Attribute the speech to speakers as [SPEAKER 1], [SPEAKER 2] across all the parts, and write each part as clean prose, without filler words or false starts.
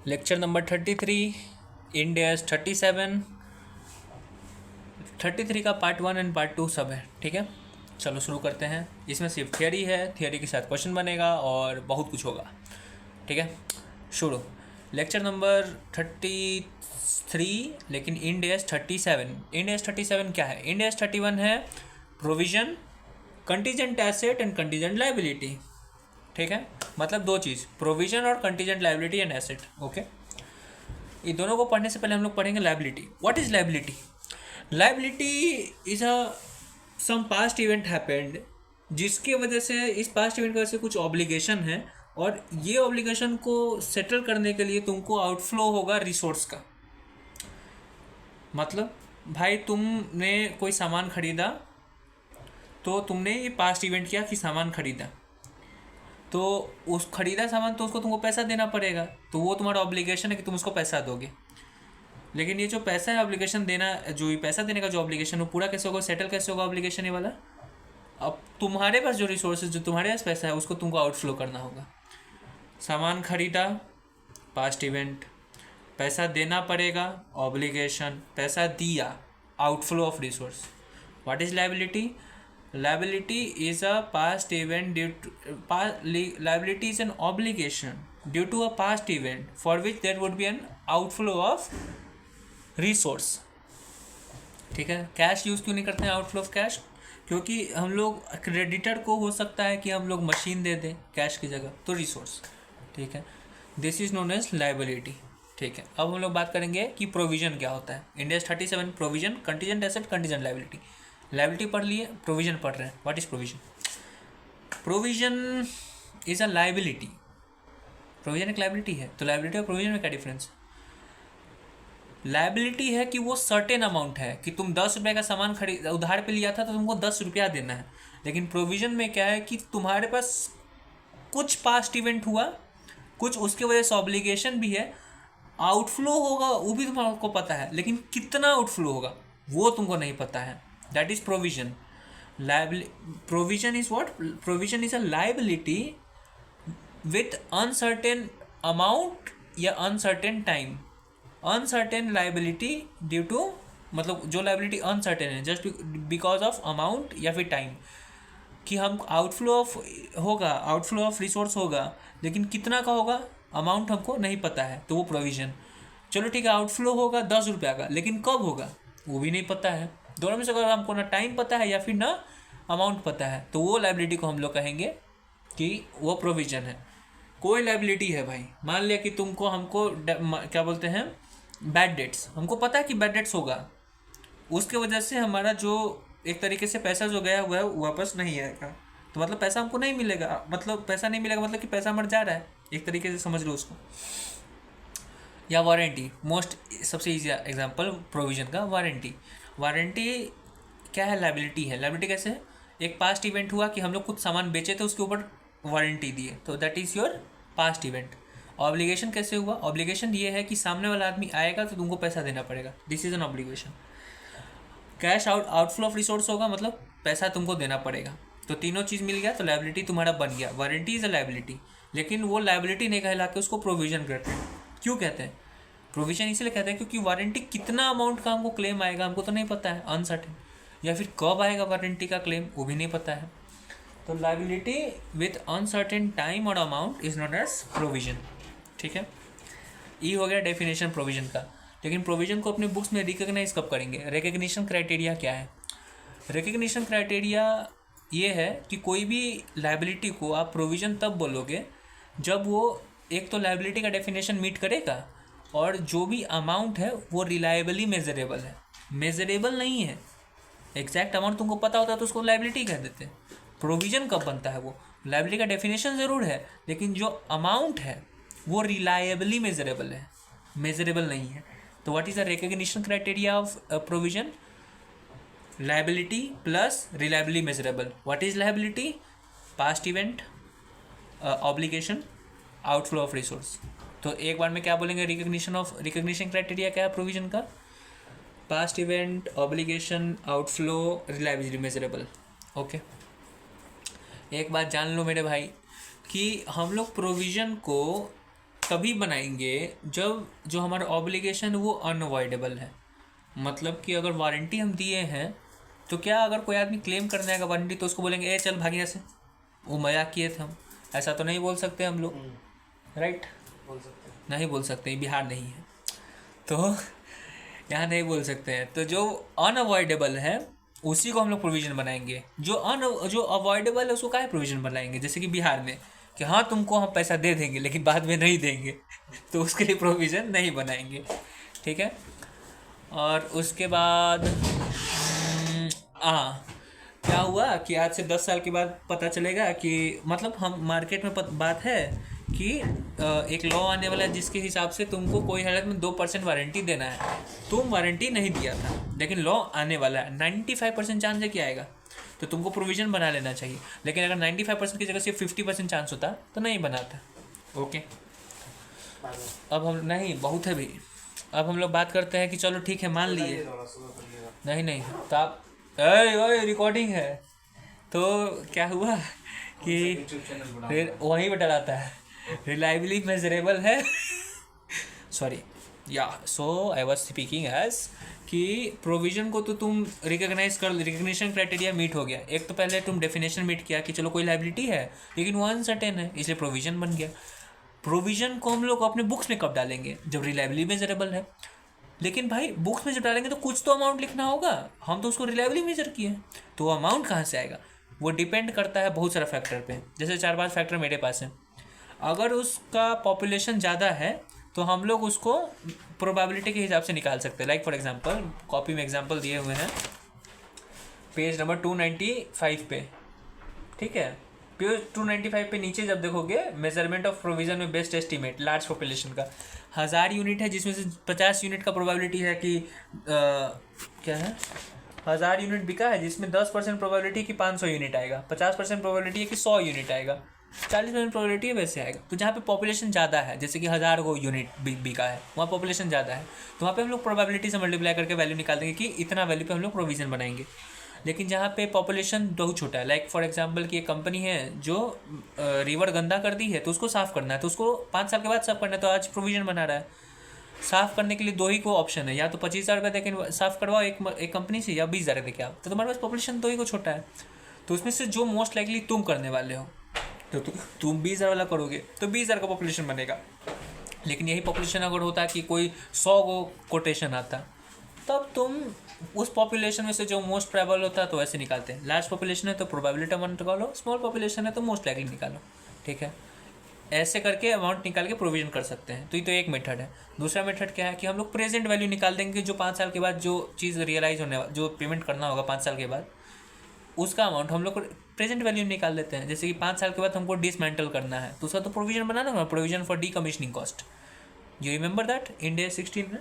[SPEAKER 1] Lecture number 33, इंडेस 37 का part 1 and part 2 सब है। ठीक है, चलो शुरू करते हैं। इसमें सिर्फ थियरी है, थियरी के साथ क्वेश्चन बनेगा और बहुत कुछ होगा। ठीक है, शुरू। लेक्चर नंबर 33, लेकिन इंडेस 37। इंडेस 37 क्या है? इंडेस 31 है provision, contingent asset and contingent liability. ठीक है, मतलब दो चीज़, प्रोविजन और contingent liability and asset. Okay, ये दोनों को पढ़ने से पहले हम लोग पढ़ेंगे liability. What is liability? Liability is a some past event happened, जिसके वजह से, इस पास्ट इवेंट की वजह से कुछ ऑब्लिगेशन है, और ये ऑब्लिगेशन को सेटल करने के लिए तुमको आउटफ्लो होगा रिसोर्स का। मतलब भाई तुमने कोई सामान खरीदा, तो तुमने ये पास्ट इवेंट किया कि सामान खरीदा, तो उस खरीदा सामान तो उसको तुमको पैसा देना पड़ेगा, तो वो तुम्हारा ऑब्लिगेशन है कि तुम उसको पैसा दोगे। लेकिन ये जो पैसा है ऑब्लिगेशन देना, जो ये पैसा देने का जो ऑब्लिगेशन, वो पूरा कैसे होगा, सेटल कैसे होगा ऑब्लिगेशन ये वाला? अब तुम्हारे पास जो रिसोर्सेज, जो तुम्हारे पास पैसा है, उसको तुमको आउटफ्लो करना होगा। सामान खरीदा, पास्ट इवेंट, पैसा देना पड़ेगा, ऑब्लिगेशन, पैसा दिया, outflow of resource. What is liability? Liability is a past event liability is an obligation due to a past event for which there would be an outflow of resource. ठीक है, cash use क्यों नहीं करते हैं, outflow of cash? क्योंकि हम लोग creditor को हो सकता है कि हम लोग मशीन दे दें कैश की जगह, तो रिसोर्स। ठीक है, this is known as liability. ठीक है, अब हम लोग बात करेंगे कि प्रोविजन क्या होता है। इंडेस 37 provision, contingent asset, contingent liability. Liability पढ़ लिए, प्रोविजन पढ़ रहे हैं। What is provision? Provision is a liability. Provision एक लाइबिलिटी है, तो लाइबिलिटी और प्रोविजन में क्या डिफरेंस? लाइबिलिटी है कि वो सर्टेन अमाउंट है, कि तुम 10 रुपये का सामान खरीद उधार पे लिया था, तो तुमको 10 रुपया देना है। लेकिन प्रोविजन में क्या है कि तुम्हारे पास कुछ पास्ट इवेंट हुआ, कुछ उसके वजह से ऑब्लिगेशन भी है, आउटफ्लो होगा वो भी तुमको पता है, लेकिन कितना आउटफ्लो होगा वो तुमको नहीं पता है। That is provision. Provision is what? Provision is a liability with uncertain amount या uncertain time. Uncertain liability due to, मतलब जो लाइबिलिटी अनसर्टेन है जस्ट बिकॉज ऑफ अमाउंट या फिर टाइम, कि हम आउटफ्लो ऑफ होगा, आउटफ्लो ऑफ रिसोर्स होगा, लेकिन कितना का होगा, अमाउंट हमको नहीं पता है, तो वो प्रोविजन। चलो ठीक है, आउटफ्लो होगा 10 रुपया का, लेकिन कब होगा वो भी नहीं पता है। दोनों में से अगर हमको ना टाइम पता है या फिर ना अमाउंट पता है, तो वो लाइबिलिटी को हम लोग कहेंगे कि वो प्रोविजन है। कोई लाइबिलिटी है भाई, मान लिया कि तुमको हमको क्या बोलते हैं, बैड डेट्स, हमको पता है कि बैड डेट्स होगा, उसके वजह से हमारा जो एक तरीके से पैसा जो गया हुआ है वापस नहीं आएगा, तो मतलब पैसा हमको नहीं मिलेगा, मतलब पैसा नहीं मिलेगा, मतलब कि पैसा मर जा रहा है, एक तरीके से समझ लो उसको। या वारंटी, मोस्ट सबसे ईजी एग्जांपल प्रोविजन का, वारंटी। वारंटी क्या है? लाइबिलिटी है। लाइबिलिटी कैसे है? एक पास्ट इवेंट हुआ कि हम लोग कुछ सामान बेचे थे, उसके ऊपर वारंटी दिए, तो that is your past event. Obligation कैसे हुआ? ऑब्लिगेशन ये है कि सामने वाला आदमी आएगा तो तुमको पैसा देना पड़ेगा, this is an obligation. Cash outflow of resource होगा, मतलब पैसा तुमको देना पड़ेगा, तो तीनों चीज़ मिल गया, तो लाइबिलिटी तुम्हारा बन गया। वारंटी इज अ लाइबिलिटी, लेकिन वो लाइबिलिटी नहीं कहला के उसको प्रोविजन कहते हैं। क्यों कहते हैं प्रोविजन? इसलिए कहते हैं क्योंकि वारंटी कितना अमाउंट का हमको क्लेम आएगा हमको तो नहीं पता है, अनसर्टेन, या फिर कब आएगा वारंटी का क्लेम वो भी नहीं पता है। तो लाइबिलिटी विथ अनसर्टेन टाइम और amount is known as provision. ठीक है, ये हो गया डेफिनेशन प्रोविजन का। लेकिन प्रोविजन को अपने बुक्स में रिकॉग्नाइज कब करेंगे? रिकग्निशन क्राइटेरिया क्या है? रिकग्निशन क्राइटेरिया ये है कि कोई भी लाइबिलिटी को आप प्रोविजन तब बोलोगे जब वो एक तो लाइबिलिटी का डेफिनेशन मीट करेगा, और जो भी अमाउंट है वो रिलायबली मेजरेबल है। मेजरेबल नहीं है, एग्जैक्ट अमाउंट तुमको पता होता है तो उसको लाइबिलिटी कह देते हैं। प्रोविजन कब बनता है? वो लाइबिलिटी का डेफिनेशन ज़रूर है, लेकिन जो अमाउंट है वो रिलायबली मेजरेबल है, मेजरेबल नहीं है। तो what is the recognition criteria of provision? Liability plus reliably measurable. What is liability? Past event, obligation, outflow of resource. तो एक बार में क्या बोलेंगे? रिकग्निशन क्राइटेरिया क्या है प्रोविजन का? Past event, obligation, outflow, reliability measurable. Okay, एक बात जान लो मेरे भाई कि हम लोग प्रोविजन को तभी बनाएंगे जब जो हमारा ऑब्लिगेशन वो अनअवॉइडेबल है। मतलब कि अगर वारंटी हम दिए हैं तो क्या अगर कोई आदमी क्लेम करने आएगा वारंटी तो उसको बोलेंगे ए चल भागिया से, वो मजाक किए थे हम, ऐसा तो नहीं बोल सकते हम लोग, राइट?
[SPEAKER 2] बोल सकते हैं।
[SPEAKER 1] नहीं बोल सकते, बिहार नहीं है तो यहाँ नहीं बोल सकते हैं। तो जो अनअवॉइडेबल है उसी को हम लोग प्रोविज़न बनाएंगे, जो अवॉइडेबल है उसको काहे प्रोविज़न बनाएंगे? जैसे कि बिहार में कि हाँ तुमको हम पैसा दे देंगे लेकिन बाद में नहीं देंगे तो उसके लिए प्रोविज़न नहीं बनाएंगे, ठीक है। और उसके बाद हाँ, क्या हुआ कि आज से 10 साल के बाद पता चलेगा कि मतलब हम मार्केट में बात है कि एक लॉ आने वाला है जिसके हिसाब से तुमको कोई हालत में 2% वारंटी देना है। तुम वारंटी नहीं दिया था लेकिन लॉ आने वाला है, 95% चांस है कि आएगा, तो तुमको प्रोविज़न बना लेना चाहिए। लेकिन अगर 95% की जगह सिर्फ 50% चांस होता तो नहीं बनाता। ओके, अब हम नहीं बहुत है भी, अब हम लोग बात करते हैं कि चलो ठीक है मान लिए, नहीं तो आप ओए रिकॉर्डिंग है तो क्या हुआ कि वहीं पर डराता है रिलायबली मेजरेबल है सॉरी या सो आई वाज स्पीकिंग एज कि प्रोविज़न को तो तुम रिकग्निशन क्राइटेरिया मीट हो गया। एक तो पहले तुम डेफिनेशन मीट किया कि चलो कोई लाइबिलिटी है लेकिन वो अनसर्टेन है, इसलिए प्रोविज़न बन गया। प्रोविज़न को हम लोग अपने बुक्स में कब डालेंगे? जब रिलायबली मेजरेबल है। लेकिन भाई बुक्स में जब डालेंगे तो कुछ तो अमाउंट लिखना होगा, हम तो उसको रिलायबली मेजर किए हैं, तो वो अमाउंट कहाँ से आएगा? वो डिपेंड करता है बहुत सारा फैक्टर पे, जैसे 4-5 फैक्टर मेरे पास हैं। अगर उसका पॉपुलेशन ज़्यादा है तो हम लोग उसको प्रोबेबिलिटी के हिसाब से निकाल सकते हैं। लाइक फॉर एग्जांपल कॉपी में एग्जांपल दिए हुए हैं पेज नंबर 295 पे, ठीक है। पेज 295 पे नीचे जब देखोगे मेजरमेंट ऑफ प्रोविज़न में बेस्ट एस्टीमेट लार्ज पॉपुलेशन का 1000 यूनिट है, जिसमें से 50 यूनिट का प्रोबेबिलिटी है कि क्या है 1000 यूनिट बिका है, जिसमें 10% प्रोबेबिलिटी कि 500 यूनिट आएगा, 50% प्रोबेबिलिटी है कि 100 यूनिट आएगा, 40% प्रोबेबिलिटी है वैसे आएगा। तो जहाँ पे पॉपुलेशन ज़्यादा है, जैसे कि 1000 को यूनिट बिका है, वहाँ पॉपुलेशन ज़्यादा है, तो वहाँ पे हम लोग प्रोबेबिलिटी से मल्टीप्लाई करके वैल्यू निकाल देंगे कि इतना वैल्यू पे हम लोग प्रोविज़न बनाएंगे। लेकिन जहाँ पे पॉपुलेशन बहुत छोटा है, लाइक फॉर एग्जांपल कि एक कंपनी है जो रिवर गंदा कर दी है तो उसको साफ़ करना है, तो उसको 5 साल के बाद साफ़ करना है, तो आज प्रोविज़न बना रहा है। साफ़ करने के लिए 2 ही को ऑप्शन है, या तो 25,000 रुपये देके साफ़ करवाओ एक कंपनी से, या 20,000 देके आओ, तो तुम्हारे पास पॉपुलेशन 2 ही को छोटा है। तो उसमें से जो मोस्ट लाइकली तुम करने वाले हो तो तुम 20,000 वाला करोगे तो 20,000 का पॉपुलेशन बनेगा। लेकिन यही पॉपुलेशन अगर होता कि कोई 100 को कोटेशन आता, तब तुम उस पॉपुलेशन में से जो मोस्ट प्रोबेबल होता है तो वैसे निकालते हैं। लार्ज पॉपुलेशन है तो प्रोबेबिलिटी अमाउंट निकालो, स्मॉल पॉपुलेशन है तो मोस्ट लाइकली निकालो, ठीक है। ऐसे करके अमाउंट निकाल के प्रोविजन कर सकते हैं। तो ये तो एक मेथड है। दूसरा मेथड क्या है कि हम लोग प्रेजेंट वैल्यू निकाल देंगे, जो 5 साल के बाद जो चीज़ रियलाइज होने जो पेमेंट करना होगा 5 साल के बाद, उसका अमाउंट हम लोग प्रेजेंट वैल्यू निकाल देते हैं। जैसे कि 5 साल के बाद हमको डिसमेंटल करना है तो उसका तो प्रोविजन बनाना होगा, provision for decommissioning cost, you remember that India 16 में।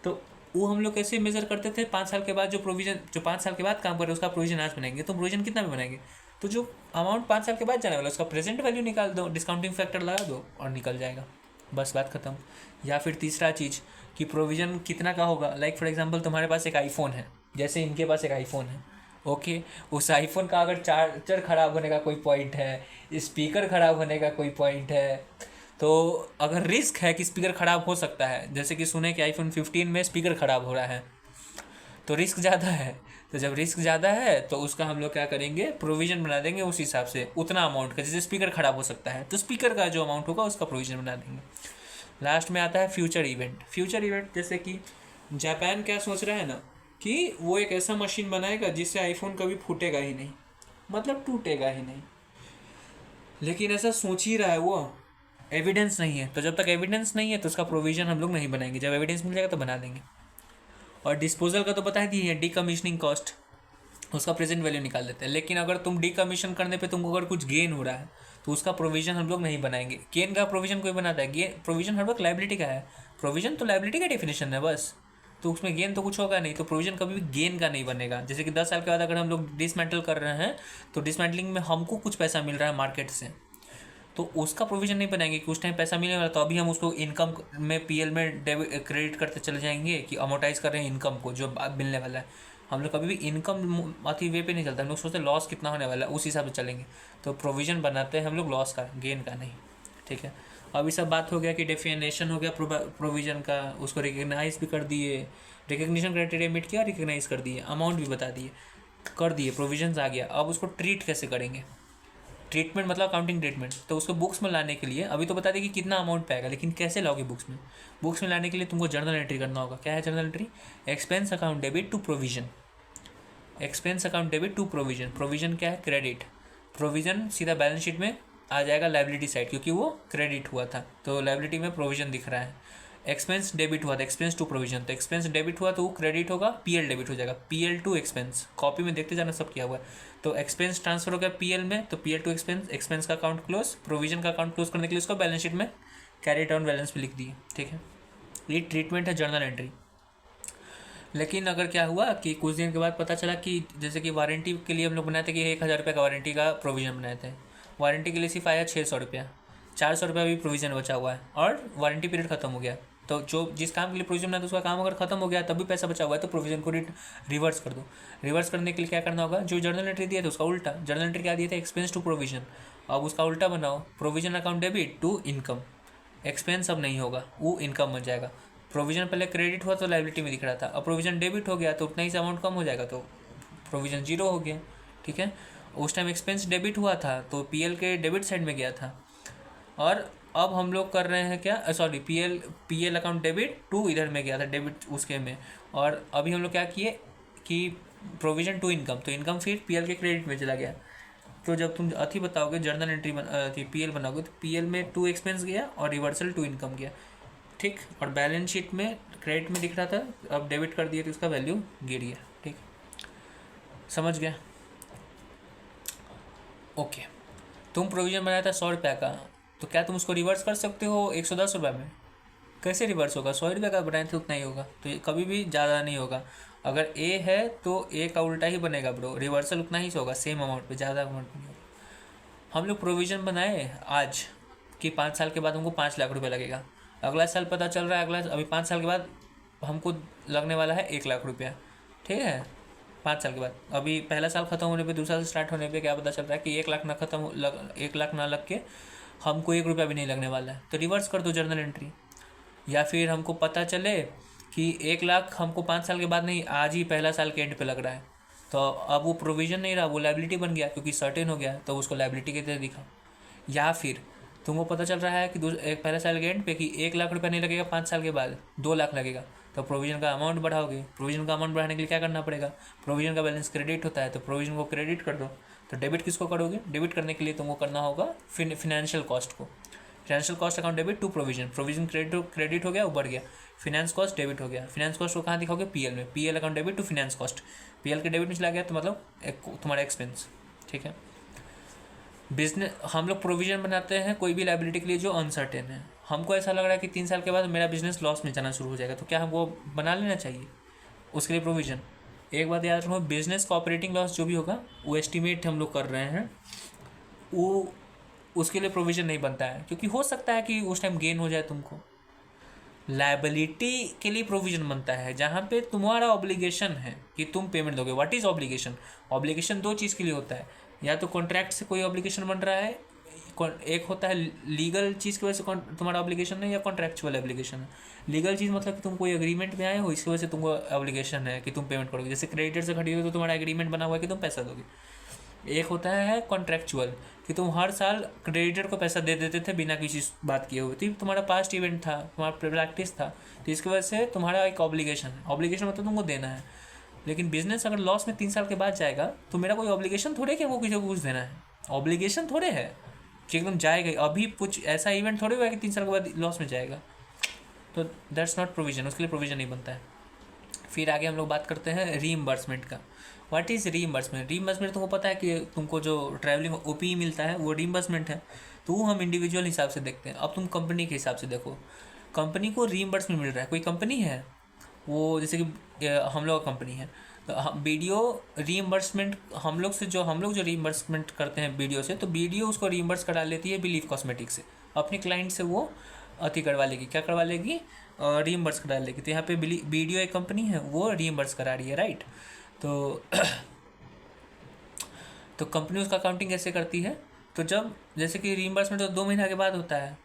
[SPEAKER 1] तो वो हम लोग कैसे मेजर करते थे, 5 साल के बाद जो प्रोविजन, जो 5 साल के बाद काम करे उसका प्रोविजन आज बनाएंगे, तो प्रोविजन कितना में बनाएंगे, तो जो अमाउंट 5 साल के बाद जाने वाला उसका प्रेजेंट वैल्यू निकाल दो, डिस्काउंटिंग फैक्टर लगा दो और निकल जाएगा, बस बात खत्म। या फिर तीसरा चीज़ कि प्रोविजन कितना का होगा, लाइक फॉर एग्जांपल तुम्हारे पास एक आईफोन है, जैसे इनके पास एक आईफोन है, ओके। उस आईफोन का अगर चार्जर ख़राब होने का कोई पॉइंट है, स्पीकर ख़राब होने का कोई पॉइंट है, तो अगर रिस्क है कि स्पीकर ख़राब हो सकता है, जैसे कि सुने कि आईफोन 15 में स्पीकर ख़राब हो रहा है, तो रिस्क ज़्यादा है। तो जब रिस्क ज़्यादा है तो उसका हम लोग क्या करेंगे, प्रोविज़न बना देंगे उस हिसाब से, उतना अमाउंट का, जैसे स्पीकर ख़राब हो सकता है तो स्पीकर का जो अमाउंट होगा उसका प्रोविज़न बना देंगे। लास्ट में आता है फ्यूचर इवेंट। फ्यूचर इवेंट जैसे कि जापान क्या सोच रहा है ना कि वो एक ऐसा मशीन बनाएगा जिससे आईफोन कभी फूटेगा ही नहीं, मतलब टूटेगा ही नहीं, लेकिन ऐसा सोच ही रहा है वो, एविडेंस नहीं है। तो जब तक एविडेंस नहीं है तो उसका प्रोविज़न हम लोग नहीं बनाएंगे, जब एविडेंस मिल जाएगा तो बना देंगे। और डिस्पोजल का तो बता दी है, डीकमीशनिंग कॉस्ट, उसका प्रेजेंट वैल्यू निकाल देते हैं। लेकिन अगर तुम डीकमीशन करने पे तुमको अगर कुछ गेन हो रहा है तो उसका प्रोविज़न हम लोग नहीं बनाएंगे। गेन का प्रोविज़न कोई बनाता है, गेन प्रोविज़न हर वक्त लायबिलिटी का है, प्रोविज़न तो लायबिलिटी का डेफिनेशन है बस, तो उसमें गेन तो कुछ होगा नहीं, तो प्रोविज़न कभी भी गेन का नहीं बनेगा। जैसे कि 10 साल के बाद अगर हम लोग डिसमेंटल कर रहे हैं तो डिसमेंटलिंग में हमको कुछ पैसा मिल रहा है मार्केट से, तो उसका प्रोविज़न नहीं बनाएंगे कि उस टाइम पैसा मिलने वाला, तो अभी हम उसको इनकम में पीएल में क्रेडिट करते चले जाएंगे कि अमोटाइज कर रहे हैं इनकम को जो अब मिलने वाला है। हम लोग कभी भी इनकम अति वे पे नहीं चलता, हम लोग सोचते हैं लॉस कितना होने वाला है, उस हिसाब से चलेंगे। तो प्रोविज़न बनाते हैं हम लोग लॉस का, गेन का नहीं, ठीक है। अभी सब बात हो गया कि डेफिनेशन हो गया प्रोविजन का, उसको रिकग्नाइज भी कर दिए, रिकग्निशन क्राइटेरिया मीट किया, रिकग्नाइज कर दिए, अमाउंट भी बता दिए, कर दिए, प्रोविजंस आ गया। अब उसको ट्रीट कैसे करेंगे, ट्रीटमेंट मतलब अकाउंटिंग ट्रीटमेंट। तो उसको बुक्स में लाने के लिए अभी तो बता दें कि कितना अमाउंट पे आएगा, लेकिन कैसे लाओगे बुक्स में? बुक्स में लाने के लिए तुमको जर्नल एंट्री करना होगा। क्या है journal entry? Expense account debit to provision, expense account debit to provision. Provision क्या है? क्रेडिट। प्रोविजन सीधा बैलेंस शीट में आ जाएगा लाइबिलिटी साइड, क्योंकि वो क्रेडिट हुआ था, तो लाइबिलिटी में प्रोविजन दिख रहा है। एक्सपेंस डेबिट हुआ था, एक्सपेंस टू प्रोविजन, तो एक्सपेंस डेबिट हुआ तो वो क्रेडिट होगा, पीएल डेबिट हो जाएगा, पीएल टू एक्सपेंस। कॉपी में देखते जाना सब किया हुआ है। तो एक्सपेंस ट्रांसफर हो गया पीएल में, तो पीएल टू एक्सपेंस, एक्सपेंस का अकाउंट क्लोज, प्रोविजन का अकाउंट क्लोज करने के लिए उसको बैलेंस शीट में कैरी डाउन बैलेंस पे लिख दिए। ठीक है, ये ट्रीटमेंट है जर्नल एंट्री। लेकिन अगर क्या हुआ कि कुछ दिन के बाद पता चला कि जैसे कि वारंटी के लिए हम लोग बनाए थे कि 1,000 रुपये का वारंटी का प्रोविज़न बनाए थे, वारंटी के लिए सिर्फ आया 600 रुपया, 400 रुपया भी प्रोविज़न बचा हुआ है और वारंटी पीरियड खत्म हो गया। तो जो जिस काम के लिए प्रोविज़न बनाया था उसका काम अगर खत्म हो गया तब भी पैसा बचा हुआ है, तो प्रोविज़न को रिवर्स कर दो। रिवर्स करने के लिए क्या करना होगा? जो जर्नल एंट्री दिया था उसका उल्टा, जर्नल एंट्री क्या दिया था? एक्सपेंस टू प्रोविज़न, अब उसका उल्टा बनाओ, provision account debit to income. Expense अब नहीं होगा, वो इनकम बन जाएगा। प्रोविज़न पहले क्रेडिट हुआ तो लाइबिलिटी में दिख रहा था, अब प्रोविज़न डेबिट हो गया तो उतना ही अमाउंट कम हो जाएगा, तो प्रोविज़न जीरो हो गया। ठीक है, उस टाइम एक्सपेंस डेबिट हुआ था तो पीएल के डेबिट साइड में गया था, और अब हम लोग कर रहे हैं क्या, sorry, PL account debit to इधर में गया था, डेबिट उसके में, और अभी हम लोग क्या किए कि प्रोविज़न टू इनकम, तो इनकम फिर पीएल के क्रेडिट में चला गया। तो जब तुम अथी बताओगे जर्नल एंट्री पीएल बनाओगे तो पीएल में टू एक्सपेंस गया और रिवर्सल टू इनकम गया। ठीक, और बैलेंस शीट में क्रेडिट में दिख रहा था, अब डेबिट कर दिए तो उसका वैल्यू गिर गया। ठीक, समझ गया? ओके, तुम प्रोविज़न बनाया था 100 रुपये का, तो क्या तुम उसको रिवर्स कर सकते हो 110 रुपये में? कैसे रिवर्स होगा? 100 रुपये का बनाए थे उतना ही होगा, तो ये कभी भी ज़्यादा नहीं होगा। अगर ए है तो ए का उल्टा ही बनेगा ब्रो, रिवर्सल उतना ही होगा, सेम अमाउंट पे, ज़्यादा अमाउंट नहीं होगा। हम लोग प्रोविज़न बनाए आज कि 5 साल के बाद हमको 5 लाख रुपये लगेगा, अगला साल पता चल रहा है अभी 5 साल के बाद हमको लगने वाला है 1 लाख रुपया। ठीक है, 5 साल के बाद, अभी पहला साल ख़त्म होने पे, दूसरा साल स्टार्ट होने पे क्या पता चल रहा है कि 1 लाख ना 1 लाख ना लग के हमको 1 रुपया भी नहीं लगने वाला है, तो रिवर्स कर दो जर्नल एंट्री। या फिर हमको पता चले कि 1 लाख हमको 5 साल के बाद नहीं, आज ही पहला साल के एंड पे लग रहा है, तो अब वो प्रोविज़न नहीं रहा, वो लाइबिलिटी बन गया क्योंकि सर्टेन हो गया, तो उसको लाइबिलिटी की तरह दिखा। या फिर तुमको पता चल रहा है कि एक पहले साल के एंड पे कि 1 लाख रुपया नहीं लगेगा, 5 साल के बाद 2 लाख लगेगा, तो प्रोविज़न का अमाउंट बढ़ाओगे। प्रोविज़न का अमाउंट बढ़ाने के लिए क्या करना पड़ेगा? प्रोविज़न का बैलेंस क्रेडिट होता है तो प्रोविज़न को क्रेडिट कर दो। तो डेबिट किसको करोगे? डेबिट करने के लिए तुमको करना होगा फिनेंशियल कॉस्ट को, financial cost account debit to provision, provision credit हो गया, ऊपर गया, फिनेंस कॉस्ट डेबिट हो गया। फिनेंस कॉस्ट को कहाँ दिखाओगे? पीएल में, PL account debit to finance cost, PL के डेबिट में चला गया तो मतलब तुम्हारा एक्सपेंस। ठीक है, बिजनेस हम लोग प्रोविजन बनाते हैं कोई भी लाइबिलिटी के लिए जो अनसर्टेन है। हमको ऐसा लग रहा है कि 3 साल के बाद मेरा बिजनेस लॉस में जाना शुरू हो जाएगा, तो क्या हमको बना लेना चाहिए उसके लिए प्रोविजन? एक बात याद रखो, बिजनेस का ऑपरेटिंग लॉस जो भी होगा वो एस्टिमेट हम लोग कर रहे हैं, वो उसके लिए प्रोविज़न नहीं बनता है, क्योंकि हो सकता है कि उस टाइम गेन हो जाए तुमको। लायबिलिटी के लिए प्रोविज़न बनता है जहाँ पे तुम्हारा ऑब्लिगेशन है कि तुम पेमेंट दोगे। What is obligation? ऑब्लिगेशन दो चीज़ के लिए होता है, या तो कॉन्ट्रैक्ट से कोई ऑब्लिगेशन बन रहा है, एक होता है लीगल चीज़ की वजह से तुम्हारा ऑब्लिगेशन है, या कॉन्ट्रैक्चुअल ऑब्लिगेशन है। लीगल चीज़ मतलब कि तुम कोई एग्रीमेंट में आए हो, इसकी वजह से तुमको ऑब्लिगेशन है कि तुम पेमेंट करोगे, जैसे क्रेडिटर से खड़ी हो तो तुम्हारा एग्रीमेंट बना हुआ है कि तुम पैसा दोगे। एक होता है कॉन्ट्रैक्चुअल कि तुम हर साल क्रेडिटर को पैसा दे देते थे बिना किसी बात किए हुए, तो तुम्हारा पास्ट इवेंट था, तुम्हारा प्रैक्टिस था, तो इसकी वजह से तुम्हारा एक ऑब्लिगेशन है। ऑब्लिगेशन मतलब तुमको देना है। लेकिन बिजनेस अगर लॉस में 3 साल के बाद जाएगा तो मेरा कोई ऑब्लिगेशन थोड़े कि वो किसी को कुछ देना है, ऑब्लिगेशन थोड़े है कि एकदम जाएगा। अभी कुछ ऐसा इवेंट थोड़े हुआ है कि 3 साल के बाद लॉस में जाएगा, तो दैट्स नॉट प्रोविजन, उसके लिए प्रोविजन नहीं बनता है। फिर आगे हम लोग बात करते हैं रीइंबर्समेंट का। What is reimbursement? रीइंबर्समेंट तुमको पता है कि तुमको जो ट्रैवलिंग ओपी मिलता है वो रीइंबर्समेंट है, तो वो हम इंडिविजुअल हिसाब से देखते हैं। अब तुम कंपनी के हिसाब से देखो, कंपनी को रीइंबर्समेंट मिल रहा है, कोई कंपनी है वो, जैसे कि हम लोग का कंपनी है, तो वीडियो रीइंबर्समेंट हम लोग जो रीइंबर्समेंट करते हैं वीडियो से, तो वीडियो उसको रीइंबर्स करा लेती है बिलीफ कॉस्मेटिक से, अपने क्लाइंट से वो अति करवा लेगी, क्या करवा लेगी? रीइंबर्स करा लेगी। तो यहाँ पे वीडियो एक कंपनी है, वो रीइंबर्स करा रही है, राइट? तो कंपनी उसका अकाउंटिंग कैसे करती है? तो जब जैसे कि रीइंबर्समेंट तो 2 महीना के बाद होता है,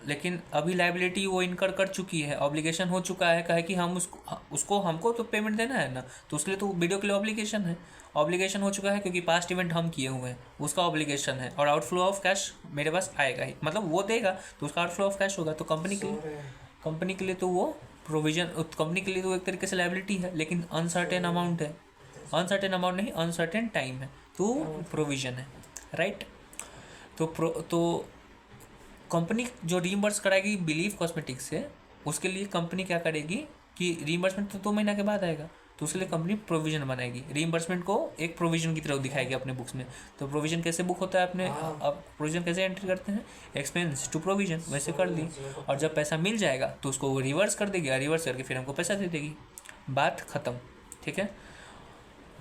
[SPEAKER 1] लेकिन अभी लाइबिलिटी वो इनकर कर चुकी है, ऑब्लिगेशन हो चुका है, कहे कि हम उसको हमको तो पेमेंट देना है ना, तो उसके लिए तो वीडियो के लिए ऑब्लिगेशन है, ऑब्लिगेशन हो चुका है क्योंकि पास्ट इवेंट हम किए हुए हैं, उसका ऑब्लिगेशन है। और आउटफ्लो ऑफ कैश मेरे पास आएगा ही, मतलब वो देगा तो उसका आउटफ्लो ऑफ कैश होगा। तो कंपनी के लिए तो वो प्रोविजन, कंपनी के लिए तो एक तरीके से लाइबिलिटी है, लेकिन अनसर्टेन अमाउंट है, अनसर्टेन अमाउंट नहीं, अनसर्टेन टाइम है, तो प्रोविजन है, राइट। तो कंपनी जो रीइंबर्स कराएगी बिलीव कॉस्मेटिक्स से, उसके लिए कंपनी क्या करेगी कि रीइंबर्समेंट तो 2 महीना के बाद आएगा, तो उसके लिए कंपनी प्रोविजन बनाएगी, रीइंबर्समेंट को एक प्रोविजन की तरफ दिखाएगी अपने बुक्स में। तो प्रोविजन कैसे बुक होता है अपने, अब प्रोविजन कैसे एंट्री करते हैं, एक्सपेंस टू प्रोविजन, वैसे कर ली, और जब पैसा मिल जाएगा तो उसको वो रिवर्स कर देगी, रिवर्स करके फिर हमको पैसा दे देगी, बात ख़त्म, ठीक है।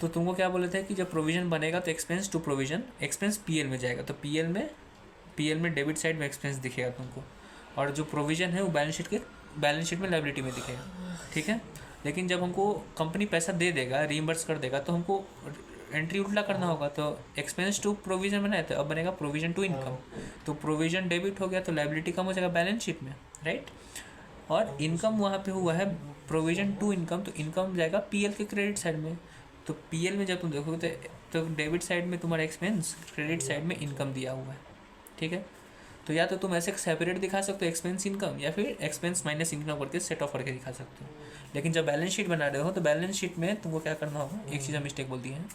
[SPEAKER 1] तो तुमको क्या बोले थे कि जब प्रोविजन बनेगा तो expense to provision, expense PL में जाएगा, तो पीएल में डेबिट साइड में एक्सपेंस दिखेगा तुमको, और जो प्रोविजन है वो बैलेंस शीट में लायबिलिटी में दिखेगा, ठीक है। लेकिन जब हमको कंपनी पैसा दे देगा, रीइंबर्स कर देगा, तो हमको एंट्री उल्टा करना होगा। तो एक्सपेंस टू प्रोविजन बनाए थे, अब बनेगा प्रोविजन टू इनकम, तो प्रोविजन डेबिट हो गया तो लायबिलिटी कम हो जाएगा बैलेंस शीट में, राइट। और इनकम वहाँ पे हुआ है प्रोविजन टू इनकम, तो इनकम जाएगा पीएल के क्रेडिट साइड में। तो पीएल में जब तुम देखोगे तो डेबिट साइड में तुम्हारा एक्सपेंस, क्रेडिट साइड में इनकम दिया हुआ है, ठीक है। तो या तो तुम ऐसे सेपरेट दिखा सकते हो एक्सपेंस इनकम, या फिर एक्सपेंस माइनस इनकम करके सेट ऑफ करके दिखा सकते हो। लेकिन जब बैलेंस शीट बना रहे हो तो बैलेंस शीट में तुमको क्या करना होगा, एक चीज़ मिस्टेक बोल दी है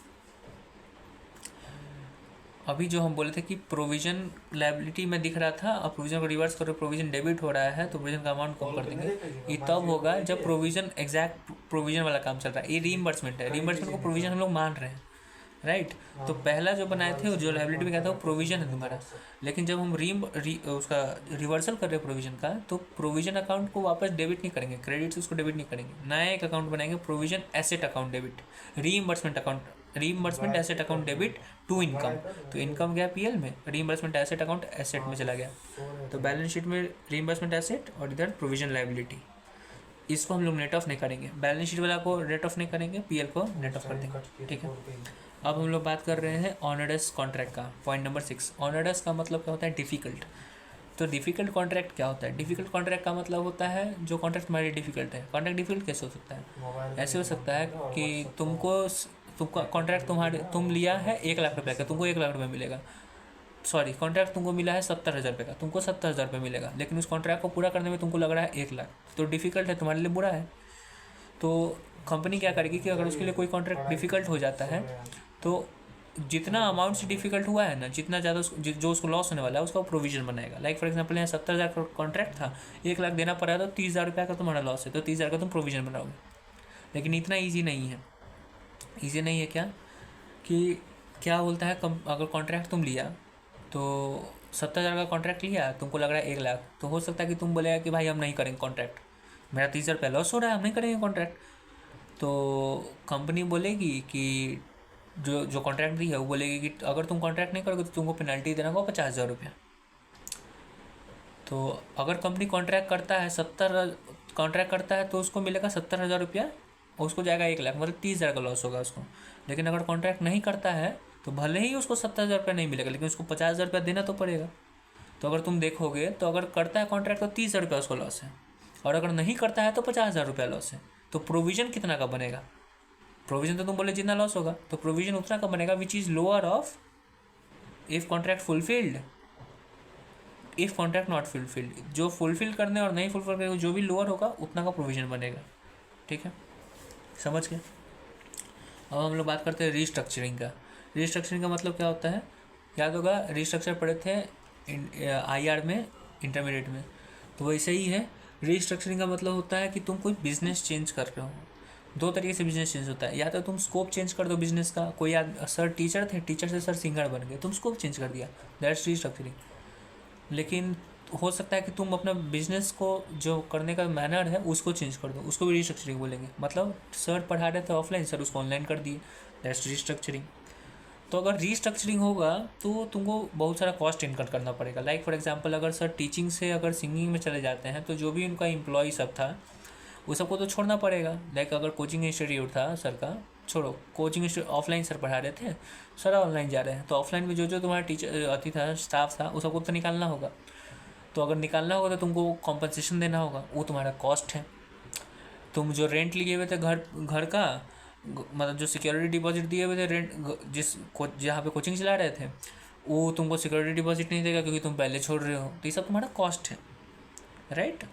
[SPEAKER 1] अभी, जो हम बोले थे कि प्रोविजन लायबिलिटी में दिख रहा था, अब प्रोविजन को रिवर्स करो, प्रोविजन डेबिट हो रहा है, तो प्रोविजन का अमाउंट कम कर देंगे। ये तब होगा जब प्रोविजन एग्जैक्ट प्रोविजन वाला काम चल रहा है, ये रीइंबर्समेंट है, रीइंबर्समेंट को प्रोविजन हम लोग मान रहे हैं, राइट। तो पहला जो बनाए थे जो लायबिलिटी में क्या था वो प्रोविजन है तुम्हारा, लेकिन जब हम उसका रिवर्सल कर रहे हैं प्रोविजन का, तो प्रोविजन अकाउंट को वापस डेबिट नहीं करेंगे, क्रेडिट से उसको डेबिट नहीं करेंगे, नया एक अकाउंट बनाएंगे, provision asset account debit, reimbursement account, reimbursement asset account debit to income. तो इनकम गया पीएल में, रीइंबर्समेंट एसेट अकाउंट एसेट में चला गया, तो बैलेंस शीट में रीइंबर्समेंट एसेट और इधर प्रोविजन लायबिलिटी। इसको हम लोग नेट ऑफ नहीं करेंगे, बैलेंस शीट वाला को नेट ऑफ नहीं करेंगे, पीएल को नेट ऑफ कर देंगे, ठीक है। अब हम लोग बात कर रहे हैं ऑनर्डस कॉन्ट्रैक्ट का, पॉइंट नंबर 6। ऑनर्डस का मतलब क्या होता है, डिफ़िकल्ट। तो डिफ़िकल्ट कॉन्ट्रैक्ट क्या होता है, डिफ़िकल्ट कॉन्ट्रैक्ट का मतलब होता है जो कॉन्ट्रैक्ट तुम्हारे डिफ़िकल्ट है। कॉन्ट्रैक्ट डिफ़िकल्ट कैसे हो सकता है, ऐसे हो सकता है कि तुमका कॉन्ट्रैक्ट तुम लिया है 1 लाख रुपये का, तुमको 1 लाख रुपये मिलेगा, सॉरी कॉन्ट्रैक्ट तुमको मिला है 70,000 रुपये का, तुमको 70,000 रुपये मिलेगा, लेकिन उस कॉन्ट्रैक्ट को पूरा करने में तुमको लग रहा है 1 लाख, तो डिफ़िकल्ट है, तुम्हारे लिए बुरा है। तो कंपनी क्या करेगी कि अगर उसके लिए कोई कॉन्ट्रैक्ट डिफ़िकल्ट हो जाता है, तो जितना अमाउंट से डिफिकल्ट हुआ है ना, जितना ज़्यादा जो उसको लॉस होने वाला है उसका प्रोविजन बनाएगा। लाइक फॉर एग्जांपल यहाँ 70,000 का कॉन्ट्रैक्ट था, 1 लाख देना पड़ा, तो 30,000 रुपये का तुम्हारा लॉस है, तो 30,000 का तुम प्रोविजन बनाओगे। लेकिन इतना ईजी नहीं है, ईजी नहीं है क्या कि क्या बोलता है अगर कॉन्ट्रैक्ट तुम लिया तो 70,000 का कॉन्ट्रैक्ट लिया, तुमको लग रहा है 1 लाख, तो हो सकता है कि तुम बोलेगा कि भाई हम नहीं करेंगे कॉन्ट्रैक्ट, मेरा 30,000 रुपये लॉस हो रहा है, हम नहीं करेंगे कॉन्ट्रैक्ट। तो कंपनी बोलेगी कि जो कॉन्ट्रैक्ट दी है वो बोलेगी कि अगर तुम कॉन्ट्रैक्ट नहीं करोगे तो तुमको पेनल्टी देना होगा 50,000 रुपया। तो अगर कंपनी कॉन्ट्रैक्ट करता है तो उसको मिलेगा 70,000 रुपया, और उसको जाएगा 1 लाख, मतलब 30,000 का लॉस होगा उसको। लेकिन अगर कॉन्ट्रैक्ट नहीं करता है तो भले ही उसको 70,000 रुपया नहीं मिलेगा, लेकिन उसको 50,000 रुपया देना तो पड़ेगा। तो अगर तुम देखोगे तो अगर करता है कॉन्ट्रैक्ट तो 30,000 रुपया उसको लॉस है, और अगर नहीं करता है तो 50,000 रुपया लॉस है। तो प्रोविजन कितना का बनेगा, प्रोविजन तो तुम बोले जितना लॉस होगा, तो प्रोविजन उतना का बनेगा which is lower of if contract fulfilled, if contract not fulfilled, जो फुलफिल करने और नहीं फुलफिल करने जो भी लोअर होगा उतना का प्रोविजन बनेगा, ठीक है, समझ गए। अब हम लोग बात करते हैं रीस्ट्रक्चरिंग का। रीस्ट्रक्चरिंग का मतलब क्या होता है, याद होगा रीस्ट्रक्चर पढ़े थे IR में, इंटरमीडिएट में, तो वैसे ही है। रीस्ट्रक्चरिंग का मतलब होता है कि तुम कोई बिजनेस चेंज कर रहे हो। 2 तरीके से बिजनेस चेंज होता है, या तो तुम स्कोप चेंज कर दो बिजनेस का, कोई सर टीचर थे, टीचर से सर सिंगर बन गए, तुम स्कोप चेंज कर दिया, दैट्स रीस्ट्रक्चरिंग। लेकिन हो सकता है कि तुम अपना बिजनेस को जो करने का मैनर है उसको चेंज कर दो, उसको भी रीस्ट्रक्चरिंग बोलेंगे। मतलब सर पढ़ा रहे थे ऑफलाइन, सर उसको ऑनलाइन कर दिए, दैट्स रीस्ट्रक्चरिंग। तो अगर रीस्ट्रक्चरिंग होगा तो तुमको बहुत सारा कॉस्ट इनकट करना पड़ेगा। लाइक फॉर एग्जांपल अगर सर टीचिंग से अगर सिंगिंग में चले जाते हैं तो जो भी उनका एम्प्लॉय सब था वो सबको तो छोड़ना पड़ेगा। लाइक अगर कोचिंग इंस्टीट्यूट था सर का, छोड़ो कोचिंग इंस्टीट्यूट, ऑफलाइन सर पढ़ा रहे थे, सर ऑनलाइन जा रहे हैं, तो ऑफलाइन में जो तुम्हारा टीचर अति था, स्टाफ था, वो सबको तो निकालना होगा। तो अगर निकालना होगा तो तुमको कॉम्पनसेशन देना होगा, वो तुम्हारा कॉस्ट है। तुम जो रेंट लिए हुए थे घर का, मतलब जो सिक्योरिटी डिपॉजिट दिए हुए थे रेंट, जहाँ पे कोचिंग चला रहे थे, वो तुमको सिक्योरिटी डिपॉजिट नहीं देगा क्योंकि तुम पहले छोड़ रहे हो, तो ये सब तुम्हारा कॉस्ट है, राइट।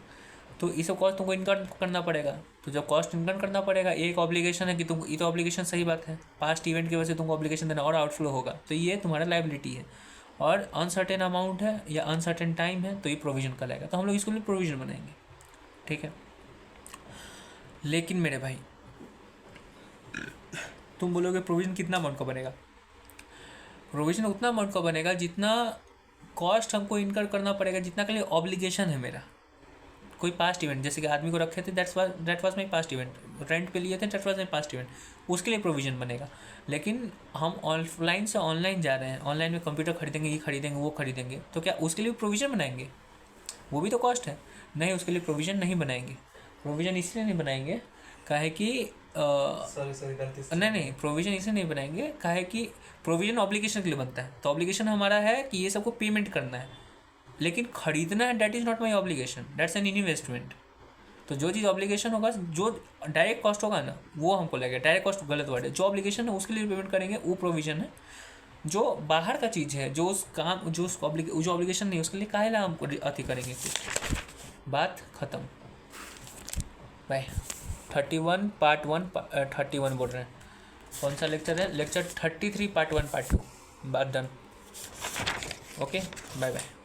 [SPEAKER 1] तो ये सब कॉस्ट तुमको इनकम करना पड़ेगा। तो जब कॉस्ट इनकम करना पड़ेगा, एक ऑब्लिगेशन है कि तुम, ये तो ऑब्लिगेशन सही बात है, पास्ट इवेंट की वजह से तुमको ऑब्लिगेशन देना और आउटफ्लो होगा, तो ये तुम्हारा लाइबिलिटी है। और अनसर्टेन अमाउंट है या अनसर्टेन टाइम है तो ये प्रोविजन कहलाएगा, तो हम लोग इसके लिए प्रोविजन बनाएंगे, ठीक है। लेकिन मेरे भाई तुम बोलोगे प्रोविजन कितना अमाउंट का बनेगा? प्रोविजन उतना अमाउंट का बनेगा जितना कॉस्ट हमको इनकर करना पड़ेगा, जितना के लिए ऑब्लिगेशन है मेरा। कोई पास्ट इवेंट, जैसे कि आदमी को रखे थे, that was my past event, rent पे लिए थे, that was my past event, उसके लिए प्रोविजन बनेगा। लेकिन हम ऑफलाइन से ऑनलाइन जा रहे हैं, ऑनलाइन में कंप्यूटर खरीदेंगे, ये खरीदेंगे, वो खरीदेंगे, तो क्या उसके लिए प्रोविजन बनाएंगे? वो भी तो कॉस्ट है। नहीं, उसके लिए प्रोविजन नहीं बनाएंगे। प्रोविजन इसलिए नहीं बनाएंगे काहे कि नहीं, प्रोविजन इसलिए नहीं बनाएंगे काहे कि प्रोविजन ऑब्लिगेशन के लिए बनता है। तो ऑब्लिगेशन हमारा है कि ये सबको पेमेंट करना है, लेकिन खरीदना है, that is not my obligation, that's an investment. तो जो चीज़ ऑब्लिगेशन होगा, जो डायरेक्ट कॉस्ट होगा ना, वो हमको लगेगा। डायरेक्ट कॉस्ट गलत वर्ड है, जो ऑब्लिगेशन है उसके लिए पेमेंट करेंगे, वो प्रोविजन है। जो बाहर का चीज़ है, जो उस काम, जो ऑब्लिगेशन नहीं, उसके लिए काहे ला हमको अति करेंगे कुछ। बात ख़त्म। बाय। 31 पार्ट 1 31 बोल रहे हैं, कौन सा लेक्चर है? लेक्चर 33 पार्ट 1 पार्ट 2, बात डन। Okay, bye bye.